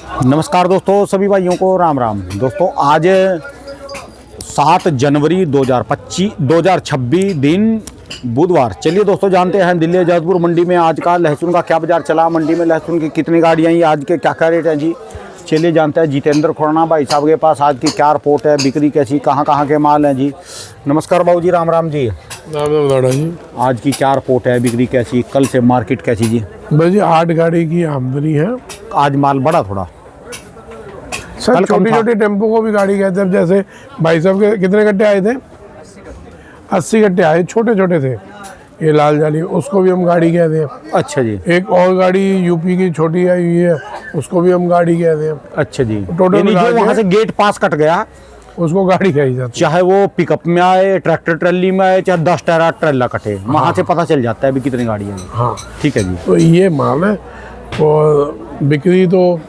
नमस्कार दोस्तों, सभी भाइयों को राम राम। दोस्तों आज 7 जनवरी 2026 दिन बुधवार। चलिए दोस्तों जानते हैं दिल्ली जैतपुर मंडी में आज का लहसुन का क्या बाजार चला, मंडी में लहसुन की कितनी गाड़ियाँ आई, आज के क्या क्या रेट हैं जी। चलिए जानते हैं जितेंद्र खुराना भाई साहब के पास आज की क्या रिपोर्ट है, बिक्री कैसी, कहाँ के माल हैं जी। नमस्कार बाबू जी, राम राम जी। राम जी। आज की क्या रिपोर्ट है, बिक्री कैसी, कल से मार्केट कैसी जी। भाई जी 8 गाड़ी की आमदनी है। आज माल बढ़ा थोड़ा सर, छोटी छोटी टेम्पो को भी गाड़ी कहते हैं। जैसे भाई साहब के कितने गट्टे आए थे? 80 गट्टे आए, छोटे छोटे थे। ये लाल जाली, उसको भी हम गाड़ी कहते हैं। अच्छा जी। एक और गाड़ी यूपी की छोटी आई हुई है, उसको भी हम गाड़ी कहते हैं। अच्छा जी। टोटल जो वहाँ से गेट पास कट गया उसको गाड़ी कही जाती है। चाहे वो पिकअप में आए, ट्रैक्टर ट्रैली में आए, चाहे 10 टायरा ट्रेला कटे, वहाँ से पता चल जाता है अभी कितनी गाड़ी है। हाँ ठीक है जी। तो ये माल है। और बिक्री तो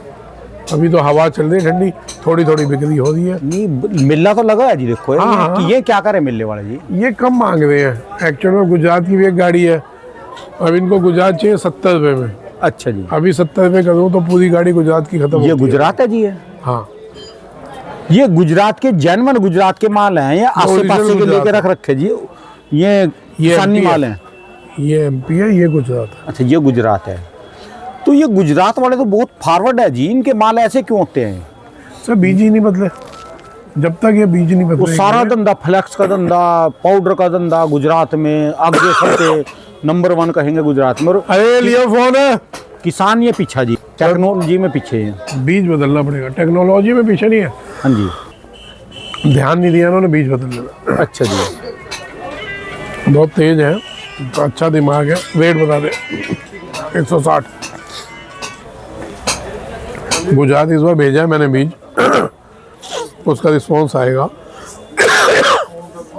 अभी तो हवा चल रही है ठंडी, थोड़ी थोड़ी बिक्री हो रही है। नहीं मिलना तो लगा है जी। देखो हाँ। कि ये क्या करे मिलने वाले जी। ये कम मांग रहे हैं। एक्चुअल में गुजरात की भी एक गाड़ी है, अब इनको गुजरात चाहिए 70 रुपये में। अच्छा जी। अभी 70 रुपये करूँ तो पूरी गाड़ी गुजरात की खत्म। ये गुजरात है जी। ये हाँ, ये गुजरात के जैनवन गुजरात के माल हैं, ये आसे पासे के लेके रख रखे जी। ये किसानी माल है। ये एमपी है, ये गुजरात है। अच्छा, ये गुजरात है। तो ये गुजरात वाले तो बहुत फॉरवर्ड है जी, इनके माल ऐसे क्यों होते हैं? सर बीज ही नहीं बदले, जब तक ये बीज नहीं वो बदले सारा धंधा, फ्लेक्स का धंधा, पाउडर का धंधा गुजरात में आगे सबसे नंबर 1 कहेंगे गुजरात में। अरे लियो फोन है। किसान ये पीछा जी, टेक्नोलॉजी में पीछे है। बीज बदलना पड़ेगा, टेक्नोलॉजी में पीछे नहीं है। हाँ जी। ध्यान नहीं दिया उन्होंने बीज बदलने में। अच्छा जी। बहुत तेज है, तो अच्छा दिमाग है। वेट बता दे। 160 गुजरात इस बार भेजा है मैंने बीज। उसका रिस्पॉन्स आएगा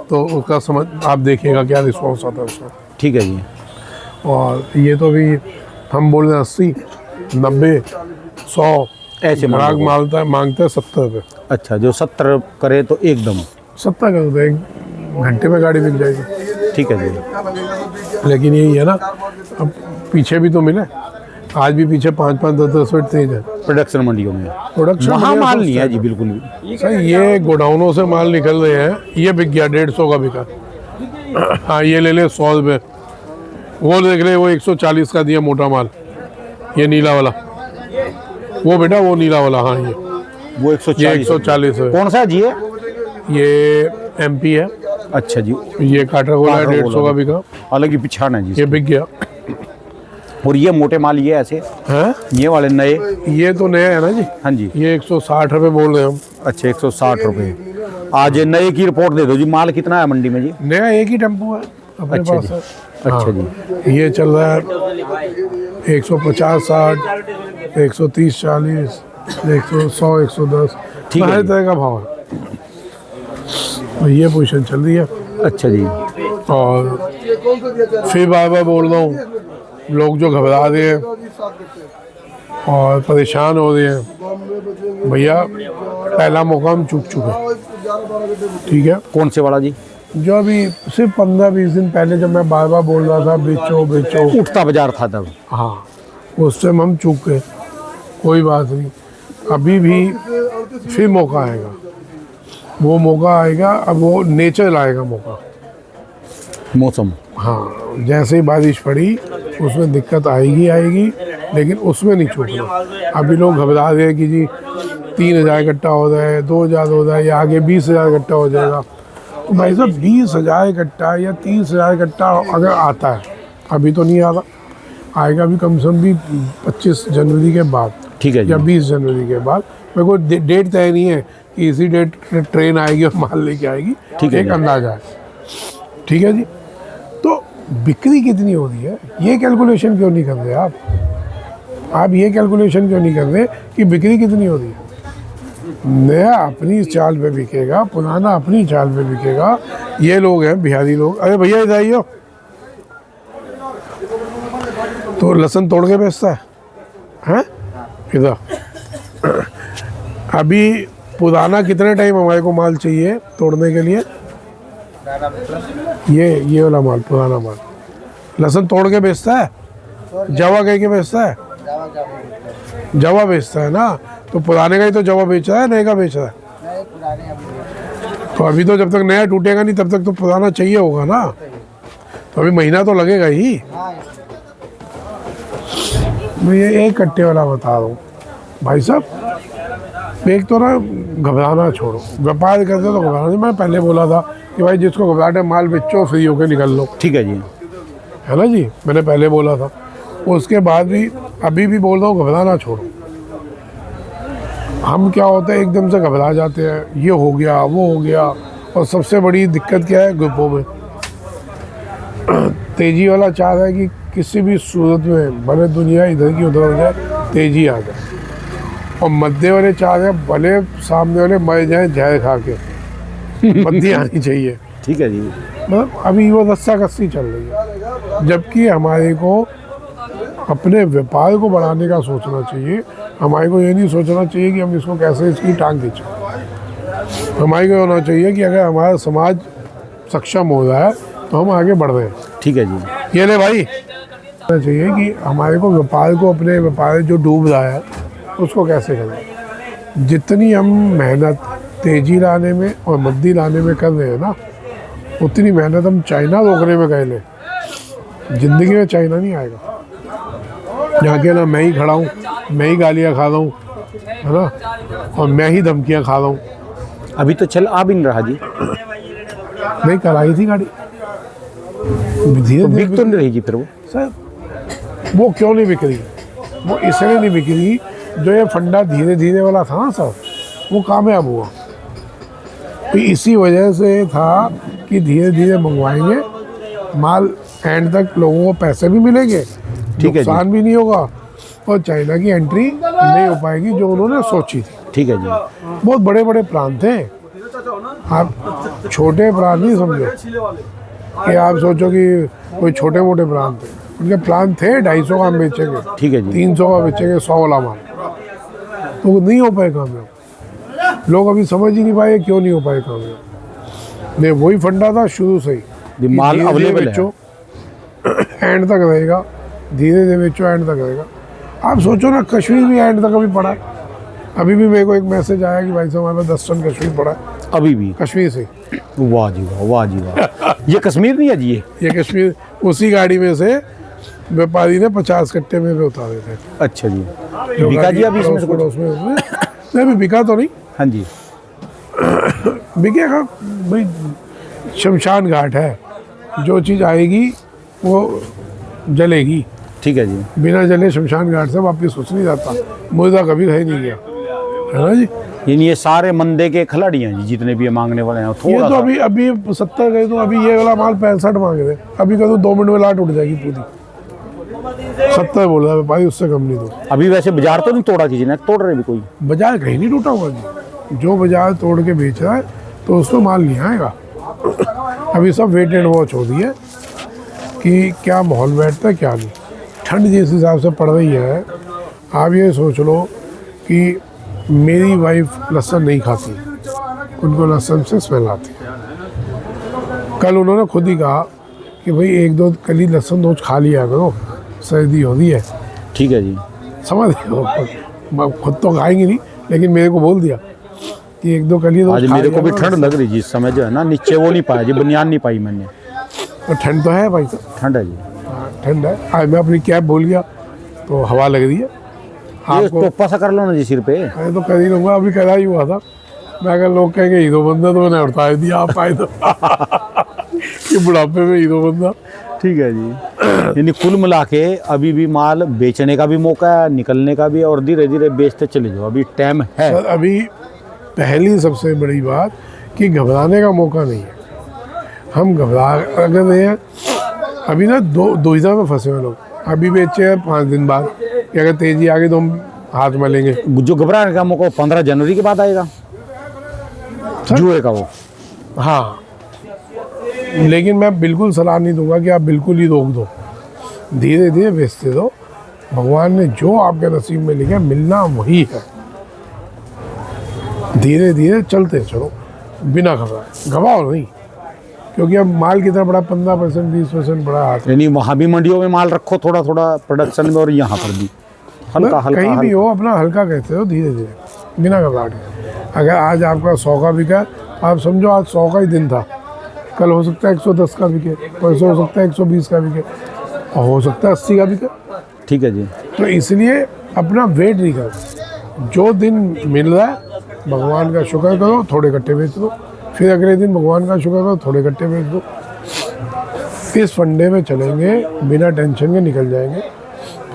तो उसका समझ आप देखिएगा क्या रिस्पॉन्स आता है उसका। ठीक है जी। और ये तो भी हम बोल रहे हैं 80, 90, 100 ऐसे ग्राहक मांगते हैं 70 रुपये। अच्छा, जो 70 करे तो एकदम 70 कर दो, 1 घंटे में गाड़ी बिक जाएगी। ठीक है जी। लेकिन यही है ना, अब पीछे भी तो मिले। आज भी पीछे 5-5, 10-10 मिनट तेज है प्रोडक्शन मंडियों में। प्रोडक्शन वहाँ माल नहीं है जी बिल्कुल भी। सर ये गोडाउनों से माल निकल रहे हैं। ये बिक गया 150 का बिका। हाँ ये ले ले 100 रुपये। वो देख ले, वो 140 का दिया मोटा माल, ये नीला वाला। वो बेटा वो नीला वाला। हाँ वो 140 है। कौन सा है जी? ये एमपी है। अच्छा जी। ये काटरगोला है, 150 का बिका। अलग ही पिछाड़ है जी। ये बिक गया। और ये मोटे माल ये ऐसे हैं, ये वाले नए? ये तो नया है ना जी। हाँ जी। ये 160 रुपये बोल रहे हैं हम। अच्छा, 160 रुपये। आज नए की रिपोर्ट दे दो जी। माल कितना है मंडी में जी? नया एक ही टेम्पो है अपने अच्छा पास जी। है। अच्छा जी। ये चल रहा है 150, 60, 130, 40, 100, 110। ठीक है हर जी। तरह का भाव है। तो ये पोजीशन चल रही है। अच्छा जी। और फिर बार बार बोल रहा हूँ, लोग जो घबरा रहे हैं और परेशान हो रहे हैं, भैया पहला मौका हम चूक चुके। ठीक है। कौन से वाला जी? जो अभी सिर्फ 15-20 दिन पहले जब मैं बार बार बोल रहा था बेचो बेचो, उठता बाजार था तब। हाँ उस टाइम हम चूक गए। कोई बात नहीं, अभी भी फिर मौका आएगा। वो मौका आएगा, अब वो नेचर लाएगा मौका। मौसम। हाँ जैसे ही बारिश पड़ी उसमें दिक्कत आएगी, लेकिन उसमें नहीं छूटना। अभी लोग घबरा रहे हैं कि जी 3000 इकट्ठा हो रहा है, 2000 हो रहा है, या आगे 20,000 इकट्ठा हो जाएगा। तो भाई साहब 20,000 इकट्ठा या 30,000 इकट्ठा अगर आता है, अभी तो नहीं आ रहा, आएगा भी कम से कम भी 25 जनवरी के बाद। ठीक है जी। या 20 जनवरी के बाद। मेरे को डेट तय नहीं है कि इसी डेट ट्रेन आएगी और माल लेके आएगी। ठीक है। एक अंदाजा है। ठीक है जी। तो बिक्री कितनी हो रही है, ये कैलकुलेशन क्यों नहीं कर रहे आप ये कैलकुलेशन क्यों नहीं कर रहे कि बिक्री कितनी हो रही है? नया अपनी चाल पे बिकेगा, पुराना अपनी चाल पे बिकेगा। ये लोग हैं बिहारी लोग। अरे भैया इधर आइयो। तो लहसुन तोड़ के बेचता है इधर। अभी पुराना कितने टाइम हमारे को माल चाहिए तोड़ने के लिए? ये वाला माल, पुराना माल लहसुन तोड़ के बेचता है, जावा कह के बेचता है। जवा बेचता है ना, तो पुराने का ही तो जवा बेच रहा है, नए का बेच रहा है। तो अभी तो जब तक नया टूटेगा नहीं तब तक तो पुराना चाहिए होगा ना, तो अभी महीना तो लगेगा ही। मैं ये एक कट्टे वाला बता रहा हूँ भाई साहब, एक तो ना घबराना छोड़ो, व्यापार करते तो घबराना नहीं। मैं पहले बोला था कि भाई जिसको घबराहट है माल बेचो, फ्री होकर निकल लो, ठीक है जी, है ना जी, मैंने पहले बोला था। उसके बाद भी अभी भी बोल रहा हूँ, घबराना छोड़ो। हम क्या होता है एकदम से घबरा जाते हैं, ये हो गया वो हो गया। और सबसे बड़ी दिक्कत क्या है ग्रुपों में, तेजी वाला चाह रहा है कि किसी भी सूरत में भले दुनिया इधर की उधर हो जाए, तेजी आ जाए। और मध्य वाले चाह रहे हैं भले सामने वाले मर जाए जहर खा के, मंदी आनी चाहिए। ठीक है जी। मतलब अभी वो रस्सा कस्सी चल रही है, जबकि हमारे को अपने व्यापार को बढ़ाने का सोचना चाहिए। हमारे को ये नहीं सोचना चाहिए कि हम इसको कैसे इसकी टांग खींचें। हमारे को होना चाहिए कि अगर हमारा समाज सक्षम हो रहा है तो हम आगे बढ़ रहे हैं। ठीक है जी, ये ले भाई, होना चाहिए कि हमारे को व्यापार को, अपने व्यापार जो डूब रहा है उसको कैसे करें। जितनी हम मेहनत तेजी लाने में और मद्दी लाने में कर रहे हैं ना, उतनी मेहनत हम चाइना रोकने में कर लें, ज़िंदगी में चाइना नहीं आएगा। जाके ना मैं ही खड़ा हूँ, मैं ही गालियाँ खा रहा हूँ, है ना, और मैं ही धमकियाँ खा रहा हूँ। अभी तो चल आ भी नहीं रहा जी। नहीं, कल आई थी गाड़ी, धीरे तो धीरे बिक तो नहीं रहेगी फिर वो। सर वो क्यों नहीं बिक रही, वो इसलिए नहीं बिक रही, जो ये फंडा धीरे धीरे वाला था ना सर, वो कामयाब हुआ। तो इसी वजह से था कि धीरे धीरे मंगवाएंगे, माल एंड तक लोगों को पैसे भी मिलेंगे, ठीक है जी। नुकसान भी नहीं होगा, और चाइना की एंट्री नहीं हो पाएगी जो उन्होंने सोची थी। ठीक है जी। बहुत बड़े बड़े प्लान थे, आप छोटे प्लान नहीं समझो कि आप सोचो कि कोई छोटे मोटे प्लान थे। उनके प्लान थे 250 का हम बेचेंगे, ठीक है जी। 300 का बेचेंगे, 100 वाला माल, तो वो नहीं हो पाए कामयाब। लोग अभी समझ ही नहीं पाए क्यों नहीं हो पाए कामयाब। नहीं, वही फंडा था शुरू से ही, ये माल धीरे-धीरे अवेलेबल है। बेचो, एंड तक रहेगा, धीरे धीरे बेचो, एंड तक रहेगा। आप सोचो ना, कश्मीर भी एंड तक अभी पड़ा है। अभी भी मेरे को एक मैसेज आया कि भाई साहब हमारे पास 10 टन कश्मीर पड़ा है, अभी भी। कश्मीर से। वाह जी वाह, वाह जी वाह। ये कश्मीर नहीं है जी, ये कश्मीर, उसी गाड़ी में से व्यापारी ने 50 कट्टे में भी उतारे थे। अच्छा जी। बिका जी अभी इसमें से कुछ? उसमें नहीं, अभी बिका तो नहीं। हाँ जी। बिकेगा भाई, शमशान घाट है, जो चीज़ आएगी वो जलेगी। ठीक है जी। बिना जले शमशान घाट से वापस कुछ नहीं जाता, मुर्दा कभी कहीं नहीं गया, है ना जी। ये सारे मंदे के खिलाड़ी हैं जी, जितने भी ये मांगने वाले हैं ये थोड़ा तो सा। अभी 70 गए, तो अभी ये वाला माल 65 मांग रहे, अभी कह दो 2 मिनट में लाट उठ जाएगी पूरी। 70 बोल रहा है भाई, उससे कम नहीं दो। अभी वैसे बाजार तो नहीं तोड़ा किसी ने, तोड़ रहे भी कोई? बाजार कहीं नहीं टूटा हुआ जी, जो बाजार तोड़ के बेच रहा है तो उसको माल नहीं आएगा। अभी सब वेट एंड वॉच हो रही है कि क्या माहौल बैठता है क्या नहीं। ठंड जिस हिसाब से पड़ रही है, आप ये सोच लो कि मेरी वाइफ लहसुन नहीं खाती, उनको लहसुन से स्मेल आती है। कल उन्होंने खुद ही कहा कि भाई 1-2 कली लहसुन रोज खा लिया करो, सर्दी हो रही है। ठीक है जी। समझ रहे, खुद तो खाएंगे नहीं, लेकिन मेरे को बोल दिया कि 1-2 कली रोज आज खा मेरे को भी लिया ठंड लग रही जी, इस समय जो है ना, नीचे वो नहीं पाया जी, बनियान नहीं पाई मैंने। तो ठंड तो है भाई साहब, ठंड है जी। ठंड है। आज मैं अपनी कैप भूल गया तो हवा लग रही है। ये आपको टोपा सा कर लो ना जी सिर पे। मैं तो कर ही लूँगा, अभी करा ही हुआ था। मैं अगर लोग कहेंगे हीरो बंदा, तो मैंने उठा दिया, आप आए तो कि बुढ़ापे में हीरो बंदा। ठीक है जी। यानी कुल मिला के अभी भी माल बेचने का भी मौका है, निकलने का भी, और धीरे धीरे बेचते चले जाओ, अभी टाइम है। सर अभी पहली सबसे बड़ी बात कि घबराने का मौका नहीं है। हम घबरा अगर रहे हैं, अभी ना दुविधा में फंसे हुए लोग। अभी बेचे हैं 5 दिन बाद कि अगर तेजी आ गई तो हम हाथ में लेंगे। जो घबराने का मौका 15 जनवरी के बाद आएगा जुए का वो। हाँ, लेकिन मैं बिल्कुल सलाह नहीं दूंगा कि आप बिल्कुल ही रोक दो, धीरे धीरे बेचते दो। भगवान ने जो आपके नसीब में लिखा मिलना वही है। धीरे धीरे चलते चलो, बिना घबराए, घबराओ नहीं, क्योंकि अब माल कितना बड़ा, 15% 20% बड़ा हाथ। यानी वहाँ भी मंडियों में माल रखो थोड़ा थोड़ा प्रोडक्शन में, और यहाँ पर भी हल्का हल्का कहीं भी हल्का। हो अपना हल्का कहते हो, धीरे धीरे बिना घबराहट के। अगर आज आपका 100 का बिका, आप समझो आज 100 का ही दिन था, कल हो सकता है 110 का बिके, परसों हो सकता है 120 का बिके, और हो सकता है 80 का बिके। ठीक है जी। तो इसलिए अपना वेट नहीं करो, जो दिन मिल रहा है भगवान का शुक्र करो, थोड़े कट्टे बेच दो, फिर अगले दिन भगवान का शुक्र करो, थोड़े कट्टे बेच दो। इस फंडे में चलेंगे, बिना टेंशन के निकल जाएंगे।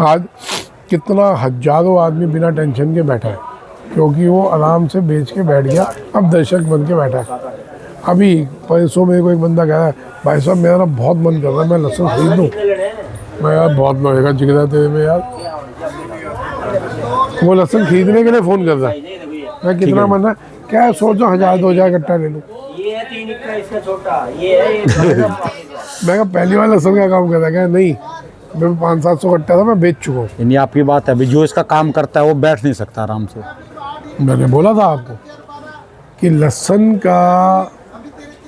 आज कितना हजारों आदमी बिना टेंशन के बैठा है, क्योंकि वो आराम से बेच के बैठ गया, अब दर्शक बन के बैठा है। अभी परसों मेरे को एक बंदा कह रहा है, भाई साहब मेरा ना बहुत मन कर रहा है, मैं लहसुन खरीद लूँ। मैं यार बहुत महंगा जिगरा तेरे में यार। वो लहसुन खरीदने के लिए फ़ोन कर रहा है, मैं कितना मन है, क्या सोचो 1000-2000 कट्टा ले लूँ। ये है 3 का इसका छोटा, ये है ये मैं कहा पहली बार लहसुन का काम करता, क्या नहीं, मैं 500-700 कट्टा था, मैं बेच चुका हूँ। यानी आपकी बात है, अभी जो इसका काम करता है वो बैठ नहीं सकता आराम से। मैंने बोला था आपको कि लहसुन का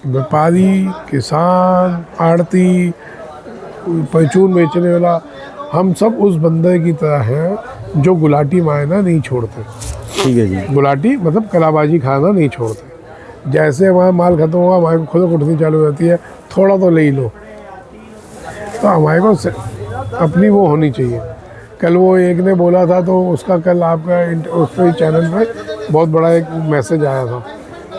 व्यापारी, किसान, आड़ती, परचून बेचने वाला, हम सब उस बंदे की तरह हैं जो गुलाटी मायना नहीं छोड़ते। ठीक है जी। गुलाटी मतलब कलाबाजी खाना नहीं छोड़ते। जैसे हमारा माल खत्म होगा, हमारे को खुद उठनी चालू हो जाती है, थोड़ा तो ले ही लो। तो हमारे को अपनी वो होनी चाहिए। कल वो एक ने बोला था, तो उसका कल आपका उस पर चैनल पे बहुत बड़ा एक मैसेज आया था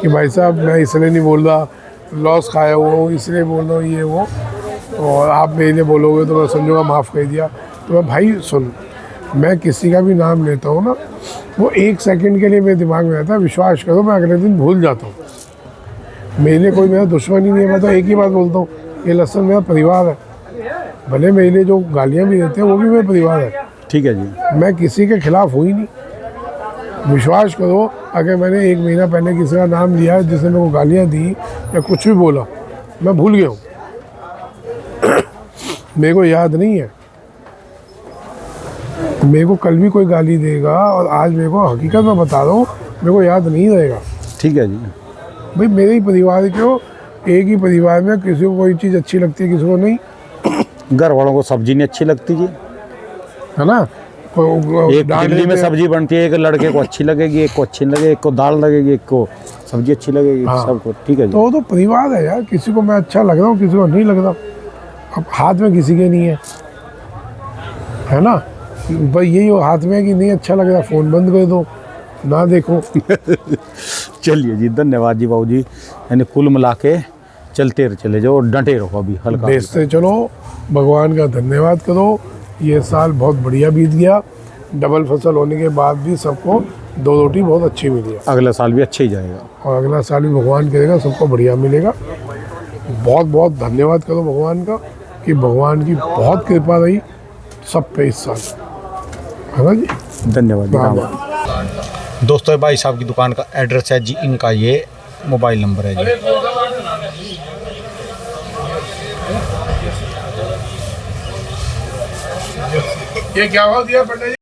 कि भाई साहब मैं इसलिए नहीं बोल रहा, लॉस खाया हुआ हूँ इसलिए बोल रहा हूँ ये वो, और आप मेरे लिए बोलोगे तो मैं समझूंगा माफ़ कर दिया। तो मैं भाई सुन, मैं किसी का भी नाम लेता हूँ ना, वो 1 सेकंड के लिए मेरे दिमाग में रहता है, विश्वास करो मैं अगले दिन भूल जाता हूँ। मेरे लिए कोई मेरा दुश्मन ही नहीं है। मैं तो एक ही बात बोलता हूँ, ये लहसुन मेरा परिवार है। भले मेरे लिए जो गालियाँ भी देते हैं वो भी मेरा परिवार है। ठीक है जी। मैं किसी के खिलाफ हूँ ही नहीं। विश्वास करो, अगर मैंने 1 महीना पहले किसी का नाम लिया जिसने मेरे को गालियाँ दी या कुछ भी बोला, मैं भूल गया हूँ। मेरे को याद नहीं है। मेरे को कल भी कोई गाली देगा और आज मेरे को, हकीकत में बता रहा हूँ, मेरे को याद नहीं रहेगा। ठीक है जी। भाई मेरे ही परिवार के हो, एक ही परिवार में किसी को कोई चीज़ अच्छी लगती है, किसी को नहीं, घर वालों को सब्जी नहीं अच्छी लगती जी, है ना। एक दिल्ली में सब्जी बनती है, एक लड़के को अच्छी लगेगी, एक को अच्छी लगेगी, एक को दाल लगेगी, एक को सब्जी अच्छी लगेगी, हाँ। सबको। ठीक है जी। तो वो तो परिवार है यार, किसी को मैं अच्छा लग रहा हूँ, किसी को नहीं लग रहा। अब हाथ में किसी के नहीं है ना, भाई यही हो हाथ में कि नहीं अच्छा लग रहा, फ़ोन बंद कर दो, ना देखो। चलिए जी, धन्यवाद जी बाबू जी। यानी कुल मिला के चलते चले जाओ और डटे रहो, अभी हल्का बेचते चलो, भगवान का धन्यवाद करो। ये साल बहुत बढ़िया बीत गया, डबल फसल होने के बाद भी सबको 2 रोटी बहुत अच्छी मिली है, अगला साल भी अच्छा ही जाएगा। और अगला साल भी भगवान करेगा सबको बढ़िया मिलेगा। बहुत बहुत धन्यवाद करो भगवान का कि भगवान की बहुत कृपा रही सब पे इस साल, है ना जी। धन्यवाद जी। हाँ। राम। दोस्तों, ये भाई साहब की दुकान का एड्रेस है जी, इनका ये मोबाइल नंबर है जी। ये क्या भाव दिया पंडित जी?